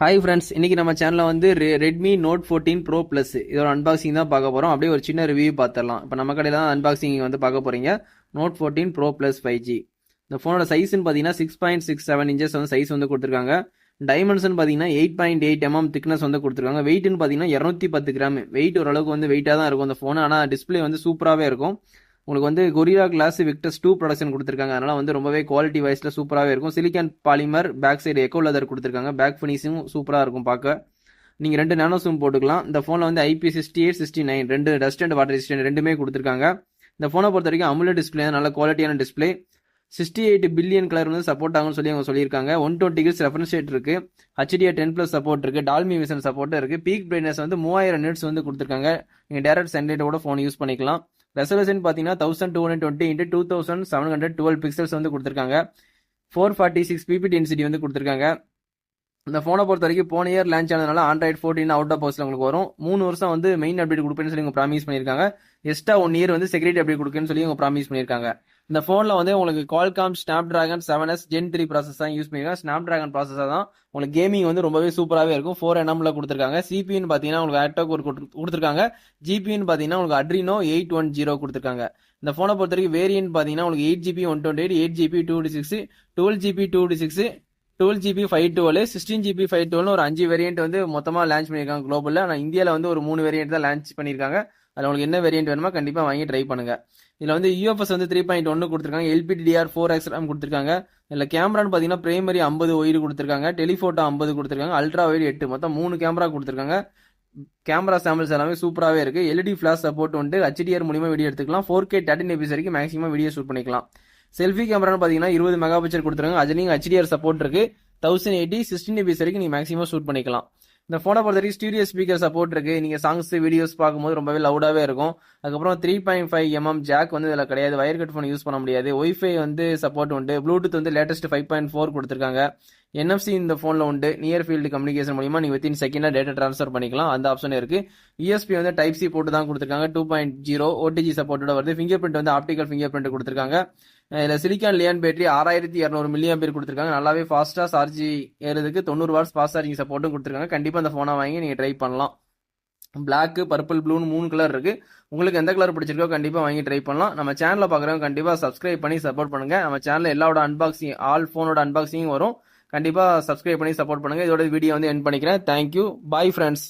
Hi friends, இன்னைக்கு நம்ம சேனலில் வந்து ரெட்மி நோட் 14 ப்ரோ ப்ளஸ் இதோட அன்பாக்சிங் தான் பார்க்க போகிறோம். அப்படியே ஒரு சின்ன ரிவ்யூ பார்த்துடலாம். இப்போ நம்ம கடையில் தான் அன்பாக்சிங் வந்து பார்க்க போகிறீங்க. Note 14 pro plus 5G. இந்த ஃபோனோட சைஸ்ன்னு பார்த்தீங்கன்னா 6.67 இன்ச்சஸ் வந்து சைஸ் வந்து கொடுத்துருக்காங்க. டைமென்ஷன் பார்த்தீங்கன்னா 8.8 mm திக்னஸ் வந்து கொடுத்துருக்காங்க. வெயிட்னு பார்த்தீங்கன்னா 210 கிராம். வெயிட் ஓரளவுக்கு வந்து வெயிட்டாக தான் இருக்கும் அந்த ஃபோன். ஆனால் டிஸ்பிளே வந்து சூப்பராகவே இருக்கும். உங்களுக்கு வந்து கொரில்லா கிளாஸ் விக்டர்ஸ் 2 ப்ரொடக்ஷன் கொடுத்துருக்காங்க. அதனால வந்து ரொம்பவே குவாலிட்டி வைஸ்ல சூப்பராகவே இருக்கும். Silicon polymer back side eco leather கொடுத்துருக்காங்க. பேக் ஃபினிஷிங் சூப்பராக இருக்கும் பார்க்க. நீங்கள் 2 நேனோ சிம் போட்டுக்கலாம். இந்த ஃபோனில் வந்து IP68 69 2 dust and water resistant ரெண்டுமே கொடுத்துருக்காங்க. இந்த ஃபோனை பொறுத்த வரைக்கும் அமுலட் டிஸ்பிளே நல்ல குவாலிட்டியான டிஸ்பிளே. 68 பில்லியன் கலர் வந்து சப்போர்ட் ஆகும்னு சொல்லி அவங்க சொல்லியிருக்காங்க. 120 ஹெர்ட்ஸ் ரெஃபரன்ஸ் ரேட் இருக்கு. HDR 10+ சப்போர்ட் இருக்கு. டால்மி விஷன் சப்போர்ட் இருக்கு. பீக் பிரைட்னஸ் வந்து 3000 நிட்ஸ் வந்து கொடுத்துருக்காங்க. நீங்கள் டேரக்ட் சன்லைட்டோட ஃபோன் யூஸ் பண்ணிக்கலாம். ரெசல்யூஷன் பார்த்தீங்கன்னா 1220 x 2712 பிக்சல்ஸ் வந்து கொடுத்துருக்காங்க. 446 பிபி டென்சிட்டி வந்து கொடுத்துருக்காங்க. இந்த ஃபோனை பொறுத்த வரைக்கும் போன இயர் லான்ச் ஆனதுனால Android 14 அவுட் ஆஃப் பாக்ஸ்ல உங்களுக்கு வரும். 3 வருஷம் வந்து மெயின் அப்டேட் கொடுப்பேன்னு சொல்லி அவங்க ப்ராமிஸ் பண்ணியிருக்காங்க. எக்ஸ்ட்ரா 1 இயர் வந்து செக்யூரிட்டி அப்டேட் கொடுக்குன்னு சொல்லி அவங்க ப்ராமிஸ் பண்ணியிருக்காங்க. இந்த ஃபோனில் வந்து உங்களுக்கு Qualcomm Snapdragon 7s Gen 3 process தான் யூஸ் பண்ணியிருக்காங்க. Snapdragon ப்ராசஸர் தான். உங்களுக்கு கேமிங் வந்து ரொம்பவே சூப்பராகவே இருக்கும். 4nm கொடுத்துருக்காங்க. சிபின்னு பார்த்தீங்கன்னா உங்களுக்கு ஆக்டோக் கொடுத்துருக்காங்க. ஜிபின்னு பார்த்தீங்கன்னா உங்களுக்கு Adreno 810 கொடுத்துருக்காங்க. இந்த ஃபோனை பொறுத்த வரைக்கும் வேரியன்ட் பார்த்தீங்கன்னா உங்களுக்கு 8GB 128, 8GB 256, 12GB 256, 12GB 512, 16GB 512 ஒரு 5 வேரியன்ட் வந்து மொத்தமாக லான்ச் பண்ணியிருக்காங்க குளோபலில். ஆனால் இந்தியாவில் வந்து ஒரு 3 வேரியன்ட் தான் லான்ச் பண்ணியிருக்காங்க. அதில் உங்களுக்கு என்ன வேரியன்ட் வேணுமோ கண்டிப்பாக வாங்கி ட்ரை பண்ணுங்க. இதில் வந்து UFS வந்து 3.1 கொடுத்துருக்காங்க. LPDDR4X RAM கொடுத்துருக்காங்க. இதில் கேமரான்னு பார்த்தீங்கன்னா பிரைமரி 50 ஒய்டு கொடுத்துருக்காங்க. டெலிஃபோட்டோ 50 கொடுத்துருக்காங்க. அல்ட்ரா ஒய்டு 8 மொத்தம் 3 கேமரா கொடுத்துருக்காங்க. கேமரா சாம்பிள்ஸ் எல்லாமே சூப்பராகவே இருக்கு. LED ஃபிளாஷ் சப்போர்ட் வந்து HDR மூலியமா வீடியோ எடுத்துக்கலாம். 4K 13 fps வரைக்கும் மேக்ஸிமம் வீடியோ ஷூட் பண்ணிக்கலாம். செல்ஃபி கேமரான்னு பார்த்தீங்கன்னா 20 மெகா பிக்சல் கொடுத்துருக்காங்க. அதுலேயும் HDR சப்போர்ட் இருக்கு. 1080 16 fps வரைக்கும் நீங்கள் மேக்ஸிமம் ஷூட் பண்ணிக்கலாம். இந்த ஃபோனை பொறுத்த வரைக்கும் ஸ்டூடியோ ஸ்பீக்கர் சப்போர்ட் இருக்கு. நீங்கள் சாங்ஸ் வீடியோஸ் பார்க்கும்போது ரொம்பவே லவுடாகவே இருக்கும். அதுக்கப்புறம் 3.5 mm ஜாக் வந்து இதில் கிடையாது. வயர் கட் ஃபோன் யூஸ் பண்ண முடியாது. ஒய்ஃபை வந்து சப்போர்ட் உண்டு. ப்ளூடூத் வந்து லேட்டஸ்ட் 5.4 கொடுத்துருக்காங்க. NFC இந்த ஃபோனில் உண்டு. நியர் ஃபீல்டு கம்யூனிகேஷன் மூலியமா நீங்கள் வித்தின் செகண்ட்ல டேட்டா ட்ரான்ஸ்ஃபர் பண்ணிக்கலாம். அந்த ஆப்ஷன் இருக்கு. USB வந்து டைப் சி போட்டு தான் கொடுத்துருக்காங்க. 2.0 OTG சப்போர்ட்டோட வருது. ஃபிங்கர் பிரிண்ட் வந்து ஆப்டிகல் ஃபிங்கர் பிரிண்ட் கொடுத்துருக்காங்க. இதில் சிலிக்கான் லியான் பேட்டரி 6200 mAh கொடுத்துருக்காங்க. நல்லாவே ஃபாஸ்ட்டாக சார்ஜ் ஏறதுக்கு 90 வாட்ஸ் ஃபாஸ்ட் சார்ஜிங் சப்போர்ட்டும் கொடுத்துருக்காங்க. கண்டிப்பாக இந்த ஃபோனை வாங்கி நீங்கள் ட்ரை பண்ணலாம். பிளாக், பர்பிள், ப்ளூன்னு 3 கலர் இருக்கு. உங்களுக்கு எந்த கலர் பிடிச்சிருக்கோ கண்டிப்பாக வாங்கி ட்ரை பண்ணலாம். நம்ம சேனலில் பார்க்குறவங்க கண்டிப்பாக சப்ஸ்கிரைப் பண்ணி சப்போர்ட் பண்ணுங்க. நம்ம சேனலில் எல்லாரோட அன்பாக்சிங் ஆல் ஃபோனோட அன்பாக்சிங் வரும். கண்டிப்பாக சப்ஸ்கிரைப் பண்ணி சப்போர்ட் பண்ணுங்க. இதோட வீடியோ வந்து எண்ட் பண்ணிக்கிறேன். தேங்க்யூ. Bye friends.